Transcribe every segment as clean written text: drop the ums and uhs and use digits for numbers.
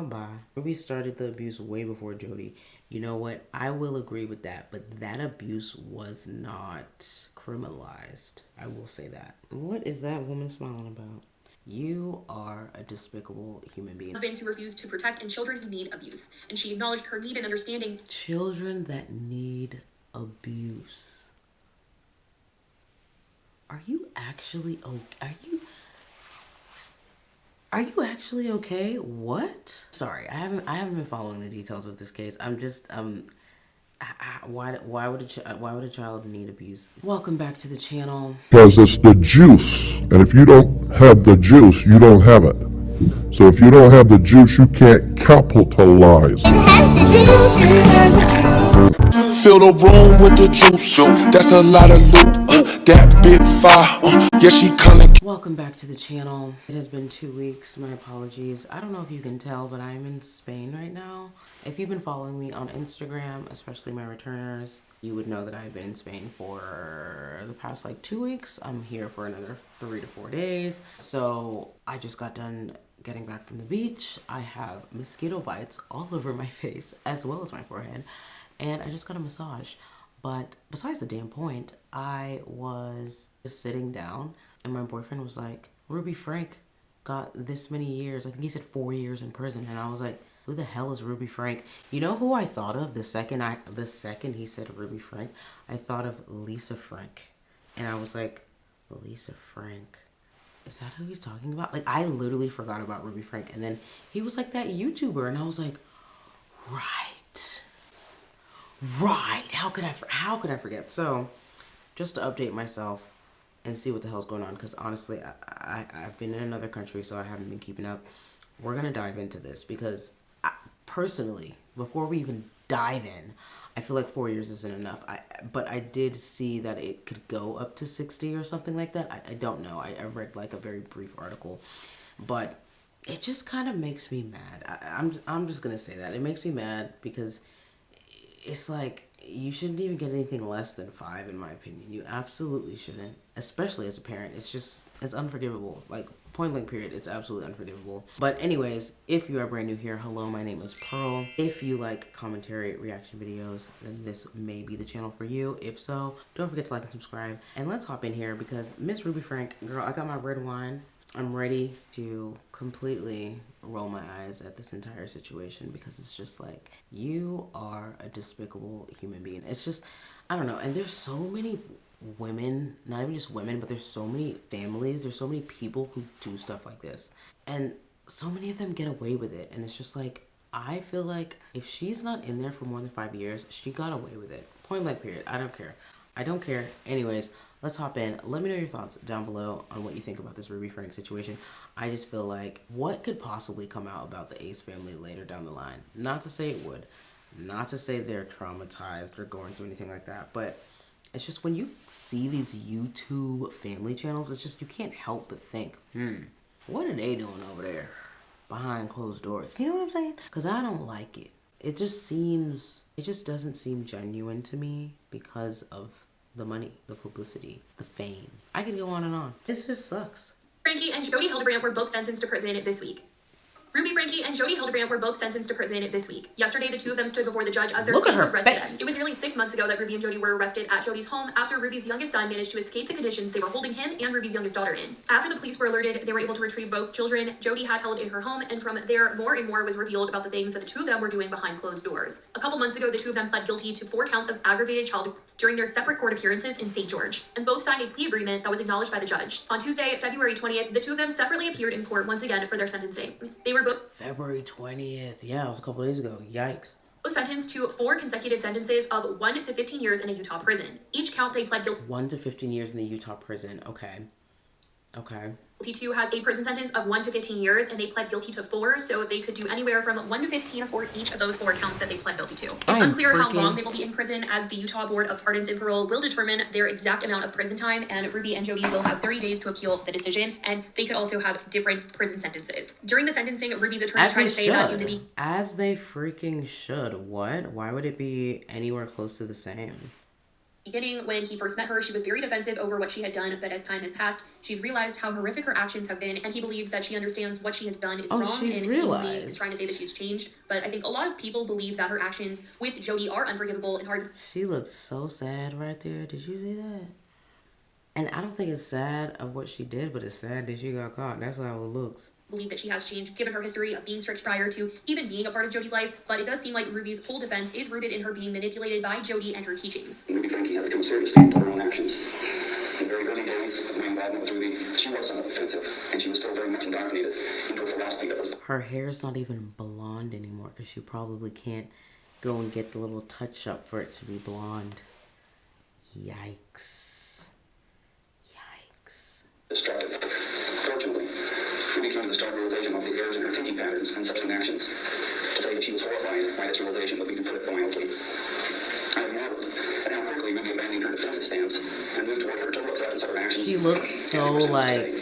gone by. Ruby started the abuse way before Jody. You know what? I will agree with that, but that abuse was not criminalized. I will say that. What is that woman smiling about? You are a despicable human being. Husbands who refuse to protect and children who need abuse. And she acknowledged her need and understanding. Children that need abuse. Are you actually okay? Are you actually okay? What? Sorry, I haven't been following the details of this case. I'm just why would a child need abuse? Welcome back to the channel. Because it's the juice, and if you don't have the juice, you don't have it. So if you don't have the juice, you can't capitalize. It has the juice. Fill the room with the juice. That's a lot of loot. That big fire. Yeah, she kinda. Welcome back to the channel. It has been 2 weeks. My apologies. I don't know if you can tell, but I'm in Spain right now. If you've been following me on Instagram, especially my returners, you would know that I've been in Spain for the past like 2 weeks. I'm here for another 3 to 4 days. So I just got done getting back from the beach. I have mosquito bites all over my face as well as my forehead. And I just got a massage. But besides the damn point, I was just sitting down and my boyfriend was like, Ruby Frank got this many years. I think he said 4 years in prison. And I was like, who the hell is Ruby Frank? You know who I thought of the second he said Ruby Frank? I thought of Lisa Frank. And I was like, Lisa Frank? Is that who he's talking about? Like, I literally forgot about Ruby Frank. And then he was like that YouTuber. And I was like, right. How could I forget? So, just to update myself and see what the hell's going on, because honestly, I've been in another country, so I haven't been keeping up. We're gonna dive into this because personally, before we even dive in, I feel like 4 years isn't enough. But I did see that it could go up to 60 or something like that. I don't know. I read like a very brief article, but it just kind of makes me mad. I'm just gonna say that it makes me mad because it's like, you shouldn't even get anything less than 5, in my opinion. You absolutely shouldn't, especially as a parent. It's unforgivable. Like, point blank period, it's absolutely unforgivable. But anyways, if you are brand new here, hello, my name is Pearl. If you like commentary reaction videos, then this may be the channel for you. If so, don't forget to like and subscribe. And let's hop in here because Miss Ruby Frank, girl, I got my red wine. I'm ready to completely roll my eyes at this entire situation because it's just like, you are a despicable human being. It's just, I don't know. And there's so many women, not even just women, but there's so many families, there's so many people who do stuff like this. And so many of them get away with it. And it's just like, I feel like if she's not in there for more than 5 years, she got away with it. Point blank period. I don't care. I don't care. Anyways, let's hop in. Let me know your thoughts down below on what you think about this Ruby Frank situation. I just feel like, what could possibly come out about the Ace family later down the line? Not to say it would. Not to say they're traumatized or going through anything like that. But it's just when you see these YouTube family channels, it's just, you can't help but think, what are they doing over there behind closed doors? You know what I'm saying? Because I don't like it. It just doesn't seem genuine to me because of the money, the publicity, the fame. I could go on and on. This just sucks. Franke and Jody Hildebrandt were both sentenced to prison this week. Ruby Franke and Jody Hildebrandt were both sentenced to prison this week. Yesterday, the two of them stood before the judge as their fate was read to them. It was nearly 6 months ago that Ruby and Jody were arrested at Jody's home after Ruby's youngest son managed to escape the conditions they were holding him and Ruby's youngest daughter in. After the police were alerted, they were able to retrieve both children Jody had held in her home, and from there, more and more was revealed about the things that the two of them were doing behind closed doors. A couple months ago, the two of them pled guilty to 4 counts of aggravated child during their separate court appearances in St. George, and both signed a plea agreement that was acknowledged by the judge. On Tuesday, February 20th, the two of them separately appeared in court once again for their sentencing. They were both February 20th. Yeah, it was a couple days ago. Yikes. sentenced to 4 consecutive sentences of 1 to 15 years in a Utah prison. Each count they pled guilty 1 to 15 years in a Utah prison. Okay. to has a prison sentence of 1 to 15 years, and they pled guilty to 4, so they could do anywhere from 1 to 15 for each of those 4 counts that they pled guilty to. It's unclear how long they will be in prison, as the Utah Board of Pardons and Parole will determine their exact amount of prison time, and Ruby and Jody will have 30 days to appeal the decision, and they could also have different prison sentences. During the sentencing, Ruby's attorney tried to say that in the As they freaking should. What? Why would it be anywhere close to the same? Beginning when he first met her, she was very defensive over what she had done, but as time has passed, she's realized how horrific her actions have been, and he believes that she understands what she has done is wrong, and seemingly is trying to say that she's changed. But I think a lot of people believe that her actions with Jody are unforgivable and hard. She looked so sad right there. Did you see that? And I don't think it's sad of what she did, but it's sad that she got caught. That's how it looks. Believe that she has changed given her history of being strict prior to even being a part of Jody's life, but it does seem like Ruby's whole defense is rooted in her being manipulated by Jody and her teachings. Ruby Franke had to come serious to her own actions. In the very early days of my involvement with Ruby, she was somewhat offensive, and she was still very much indoctrinated into a philosophy that was... Her hair's not even blonde anymore because she probably can't go and get the little touch-up for it to be blonde. Yikes. Yikes. Destructive. Fortunately, Ruby came to the stark realization of the errors in her thinking patterns and subsequent actions. To say that she was horrified by this realization would be to put it mildly. I have marveled at how quickly Ruby abandoned her defensive stance and moved toward her total acceptance of her actions. She looks so like...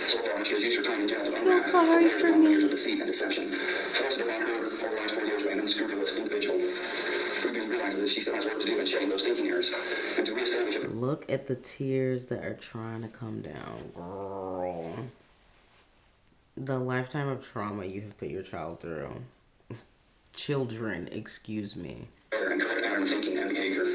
So far, she has used her time in jail to feel sorry for me. years of deceit and deception, forced upon her over the last 4 years by an unscrupulous individual. Ruby realizes that she still has work to do in shedding those thinking errors and to reestablish it. Look at the tears that are trying to come down, girl. The lifetime of trauma you have put your child through. Children, excuse me. And correct pattern of thinking and behavior.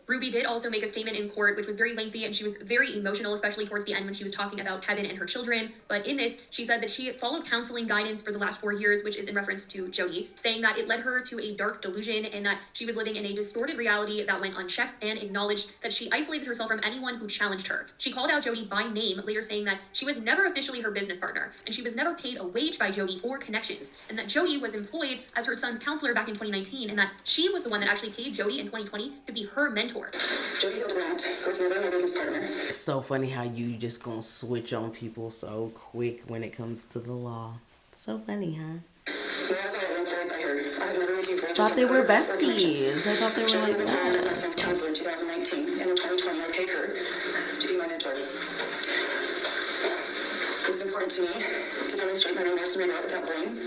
Ruby did also make a statement in court, which was very lengthy, and she was very emotional, especially towards the end when she was talking about Kevin and her children. But in this, she said that she followed counseling guidance for the last 4 years, which is in reference to Jody, saying that it led her to a dark delusion and that she was living in a distorted reality that went unchecked, and acknowledged that she isolated herself from anyone who challenged her. She called out Jody by name, later saying that she was never officially her business partner, and she was never paid a wage by Jody or connections, and that Jody was employed as her son's counselor back in 2019, and that she was the one that actually paid Jody in 2020 to be her mentor. Jody Rant was never my business partner. It's so funny how you just gonna switch on people so quick when it comes to the law. So funny, huh? When I was employed by her, I had never received wages. Thought they were besties. I thought they were Jody like was employed as my son's that. counselor in 2019, and in 2020 I paid her to be my mentor. It's important to me to demonstrate my remorse and regret without blame.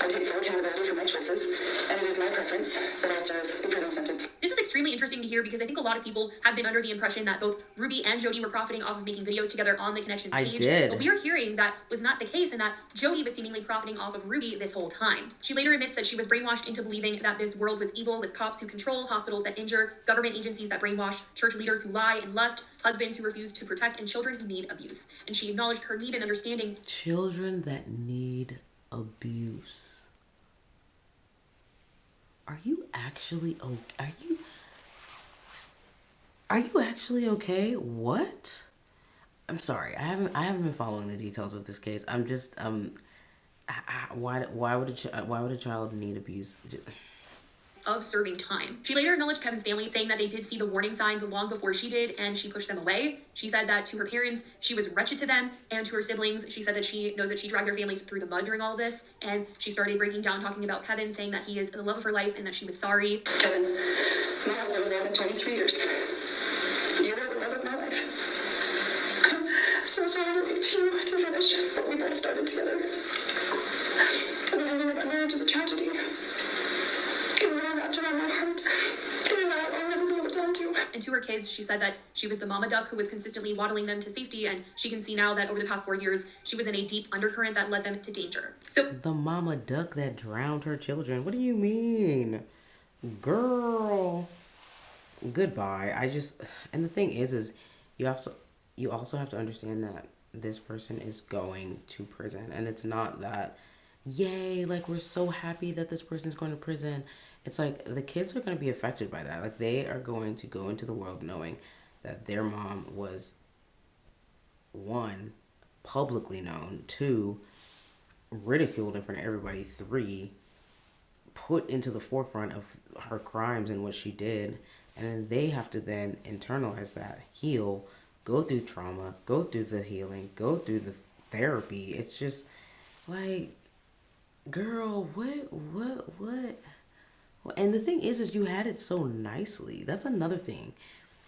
I take full accountability for my choices, and it is my preference that I serve a prison sentence. This is extremely interesting to hear because I think a lot of people have been under the impression that both Ruby and Jody were profiting off of making videos together on the Connections page. I did. But we are hearing that was not the case and that Jody was seemingly profiting off of Ruby this whole time. She later admits that she was brainwashed into believing that this world was evil, with cops who control, hospitals that injure, government agencies that brainwash, church leaders who lie and lust, husbands who refuse to protect, and children who need abuse. And she acknowledged her need and understanding. Children that need abuse. Are you actually okay? Are you actually okay? What? I'm sorry. I haven't been following the details of this case. I'm just why would a child need abuse? Of serving time. She later acknowledged Kevin's family, saying that they did see the warning signs long before she did, and she pushed them away. She said that to her parents, she was wretched to them, and to her siblings, she said that she knows that she dragged their families through the mud during all of this, and she started breaking down, talking about Kevin, saying that he is the love of her life and that she was sorry. Kevin, my husband of more than 23 years. You were the love of my life. I'm so sorry to leave to you to finish what we both started together. And the ending of our marriage is a tragedy. And to her kids, she said that she was the mama duck who was consistently waddling them to safety, and she can see now that over the past 4 years, she was in a deep undercurrent that led them to danger. So The mama duck that drowned her children. What do you mean? Girl. Goodbye. And the thing is you also have to understand that this person is going to prison, and it's not that, yay, like we're so happy that this person's going to prison. It's like the kids are going to be affected by that. Like they are going to go into the world knowing that their mom was, 1, publicly known, 2, ridiculed in front of everybody, 3, put into the forefront of her crimes and what she did. And then they have to then internalize that, heal, go through trauma, go through the healing, go through the therapy. It's just like, girl, what? And the thing is you had it so nicely. That's another thing.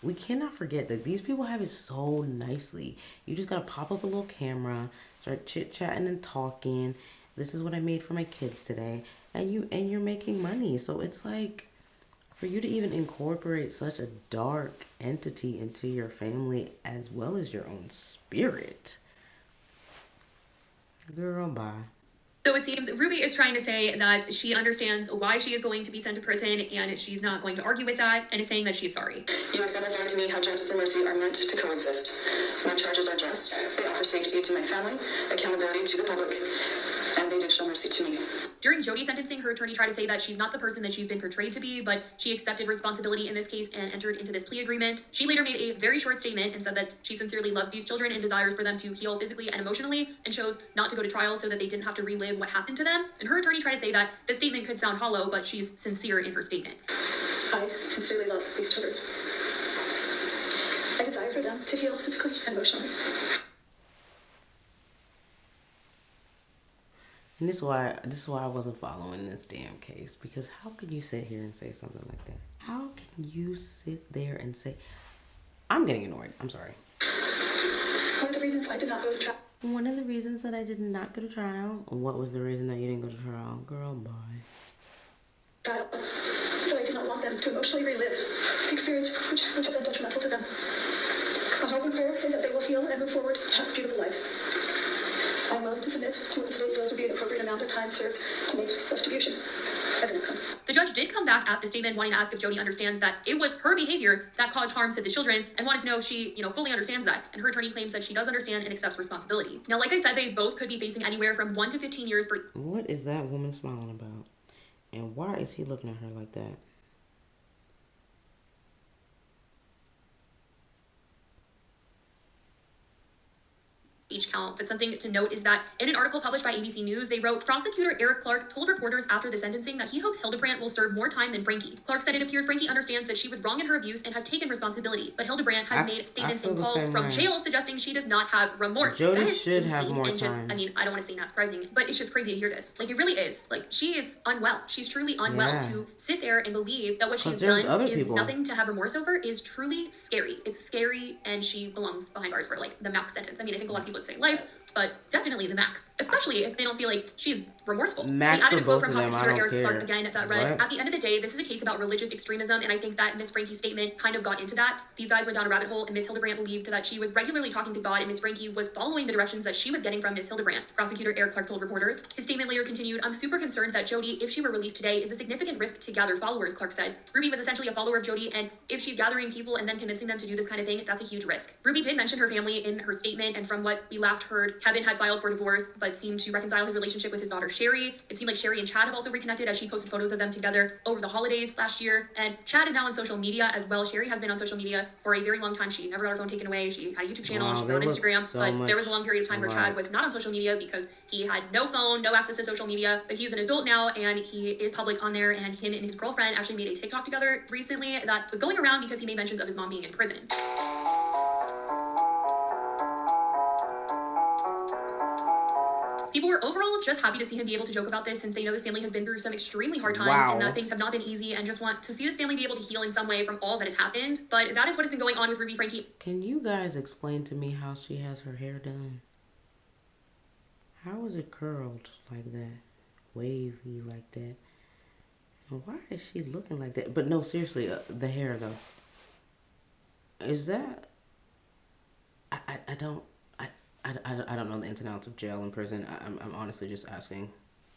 We cannot forget that these people have it so nicely. You just gotta pop up a little camera, start chit-chatting and talking. This is what I made for my kids today. And you're making money. So it's like, For you to even incorporate such a dark entity into your family as well as your own spirit. Girl, bye. So it seems Ruby is trying to say that she understands why she is going to be sent to prison and she's not going to argue with that and is saying that she's sorry. You exemplified to me how justice and mercy are meant to coexist. My charges are just. They offer safety to my family, accountability to the public, and they did show mercy to me. During Jody's sentencing, her attorney tried to say that she's not the person that she's been portrayed to be, but she accepted responsibility in this case and entered into this plea agreement. She later made a very short statement and said that she sincerely loves these children and desires for them to heal physically and emotionally, and chose not to go to trial so that they didn't have to relive what happened to them. And her attorney tried to say that the statement could sound hollow, but she's sincere in her statement. I sincerely love these children. I desire for them to heal physically and emotionally. And this is why I wasn't following this damn case. Because how can you sit here and say something like that? How can you sit there and say, I'm getting annoyed. I'm sorry. One of the reasons I did not go to trial. One of the reasons that I did not go to trial. What was the reason that you didn't go to trial? Girl, bye. Trial. So I did not want them to emotionally relive the experience which have been detrimental to them. My hope and prayer is that they will heal and move forward to have beautiful lives. I am willing to submit to what the state feels would be an appropriate amount of time served to make retribution as an outcome. The judge did come back at the statement wanting to ask if Jody understands that it was her behavior that caused harm to the children and wanted to know if she, fully understands that. And her attorney claims that she does understand and accepts responsibility. Now, like I said, they both could be facing anywhere from 1 to 15 years for... What is that woman smiling about? And why is he looking at her like that? each count. But something to note is that in an article published by ABC News, they wrote, prosecutor Eric Clark told reporters after the sentencing that he hopes Hildebrandt will serve more time than Franke. Clark said it appeared Franke understands that she was wrong in her abuse and has taken responsibility, but Hildebrandt has made statements and calls from jail suggesting she does not have remorse. Jody that is should insane have more and just, time. I mean, I don't want to say not surprising, but it's just crazy to hear this. Like, it really is. Like, she is unwell. She's truly unwell. To sit there and believe that what she's done is nothing to have remorse over is truly scary. It's scary, and she belongs behind bars for, like, the max sentence. I mean, I think a lot of people would say life, but definitely the max, especially if they don't feel like she's remorseful. Max we added a quote from for both of them, prosecutor I don't Eric Clark care. again that read, at the end of the day, this is a case about religious extremism, and I think that Miss Franke's statement kind of got into that. These guys went down a rabbit hole, and Miss Hildebrandt believed that she was regularly talking to God, and Miss Franke was following the directions that she was getting from Miss Hildebrandt. Prosecutor Eric Clark told reporters. His statement later continued, I'm super concerned that Jody, if she were released today, is a significant risk to gather followers, Clark said. Ruby was essentially a follower of Jody, and if she's gathering people and then convincing them to do this kind of thing, that's a huge risk. Ruby did mention her family in her statement, and from what we last heard, Kevin had filed for divorce, but seemed to reconcile his relationship with his daughter Sherry. It seemed like Sherry and Chad have also reconnected as she posted photos of them together over the holidays last year. And Chad is now on social media as well. Sherry has been on social media for a very long time. She never got her phone taken away. She had a YouTube channel. She's on Instagram. But there was a long period of time where Chad was not on social media because he had no phone, no access to social media. But he's an adult now and he is public on there. And him and his girlfriend actually made a TikTok together recently that was going around because he made mentions of his mom being in prison. People were overall just happy to see him be able to joke about this since they know this family has been through some extremely hard times and that things have not been easy and just want to see this family be able to heal in some way from all that has happened. But that is what has been going on with Ruby Franke. Can you guys explain to me how she has her hair done? How is it curled like that? Wavy like that? And why is she looking like that? But no, seriously, the hair though. Is that... I don't know the ins and outs of jail and prison. I'm honestly just asking.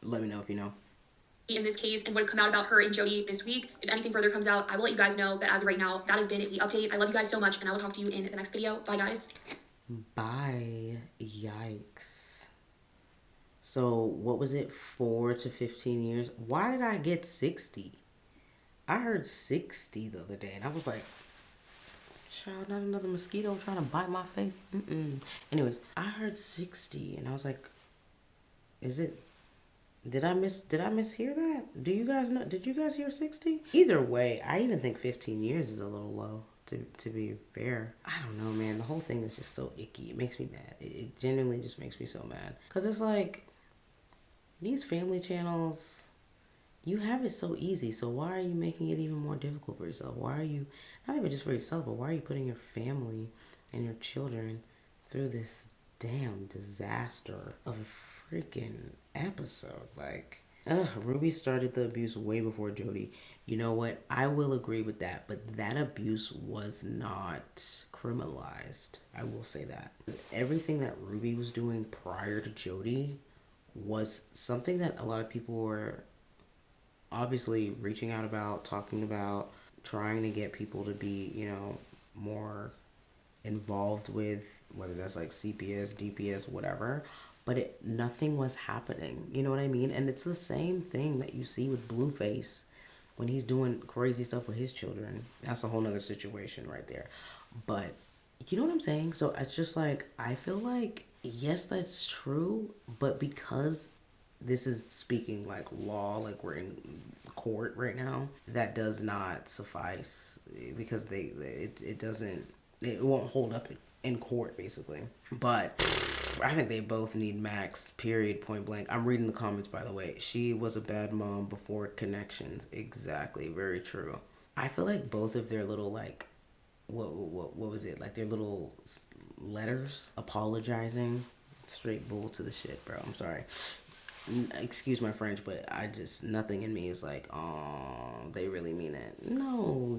Let me know if you know. In this case and what has come out about her and Jody this week. If anything further comes out, I will let you guys know. But as of right now, that has been the update. I love you guys so much, and I will talk to you in the next video. Bye, guys. Bye. Yikes. So, what was it? 4 to 15 years? Why did I get 60? I heard 60 the other day, and I was like... Child, not another mosquito trying to bite my face. Anyways, I heard 60 and I was like, is it, did I mishear that? Do you guys know, did you guys hear 60? Either way, I even think 15 years is a little low to be fair. I don't know, man. The whole thing is just so icky. It makes me mad. It genuinely just makes me so mad. Cause it's like, these family channels, you have it so easy. So why are you making it even more difficult for yourself? Why are you, not even just for yourself, but why are you putting your family and your children through this damn disaster of a freaking episode? Like, Ruby started the abuse way before Jody. You know what? I will agree with that, but that abuse was not criminalized. I will say that. Everything that Ruby was doing prior to Jody was something that a lot of people were obviously reaching out about, talking about, trying to get people to be, you know, more involved with, whether that's like CPS, DPS, whatever. But nothing was happening. You know what I mean? And it's the same thing that you see with Blueface when he's doing crazy stuff with his children. That's a whole nother situation right there. But you know what I'm saying? So it's just like, I feel like, yes, that's true, but because this is speaking like law, like we're in court right now, that does not suffice because it won't hold up in court basically. But I think they both need max, period, point blank. I'm reading the comments, by the way. She was a bad mom before connections. Exactly, very true. I feel like both of their little like what was it, like their little letters apologizing, straight bull to the shit, bro. I'm sorry, excuse my French, but I just, nothing in me is like, oh, they really mean it. No.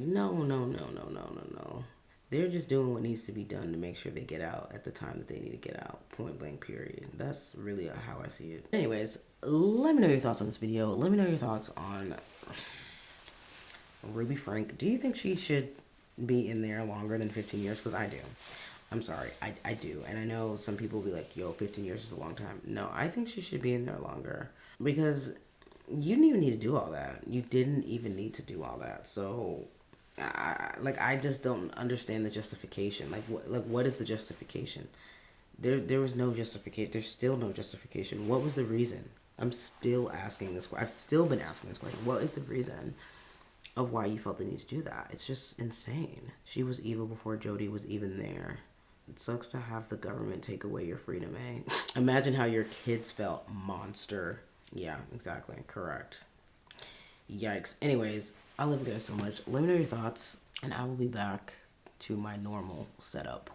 They're just doing what needs to be done to make sure they get out at the time that they need to get out. Point blank, period. That's really how I see it. Anyways, let me know your thoughts on this video. Let me know your thoughts on Ruby Frank. Do you think she should be in there longer than 15 years? Because I do. I'm sorry. I do. And I know some people will be like, yo, 15 years is a long time. No, I think she should be in there longer. Because you didn't even need to do all that. You didn't even need to do all that. So, I just don't understand the justification. What is the justification? There was no justification. There's still no justification. What was the reason? I'm still asking this question. I've still been asking this question. What is the reason of why you felt the need to do that? It's just insane. She was evil before Jody was even there. It sucks to have the government take away your freedom, eh? Imagine how your kids felt, monster. Yeah, exactly. Correct. Yikes. Anyways, I love you guys so much. Let me know your thoughts, and I will be back to my normal setup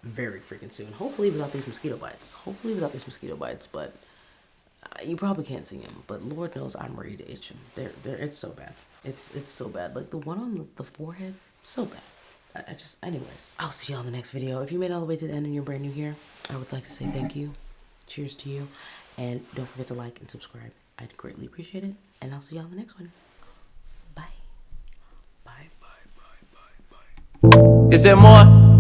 very freaking soon. Hopefully without these mosquito bites. But you probably can't see them. But Lord knows I'm ready to itch them. It's so bad. It's so bad. Like the one on the forehead, so bad. Anyways, I'll see you on the next video. If you made it all the way to the end and you're brand new here, I would like to say thank you. Cheers to you. And don't forget to like and subscribe. I'd greatly appreciate it. And I'll see you on the next one. Bye. Bye. Is there more?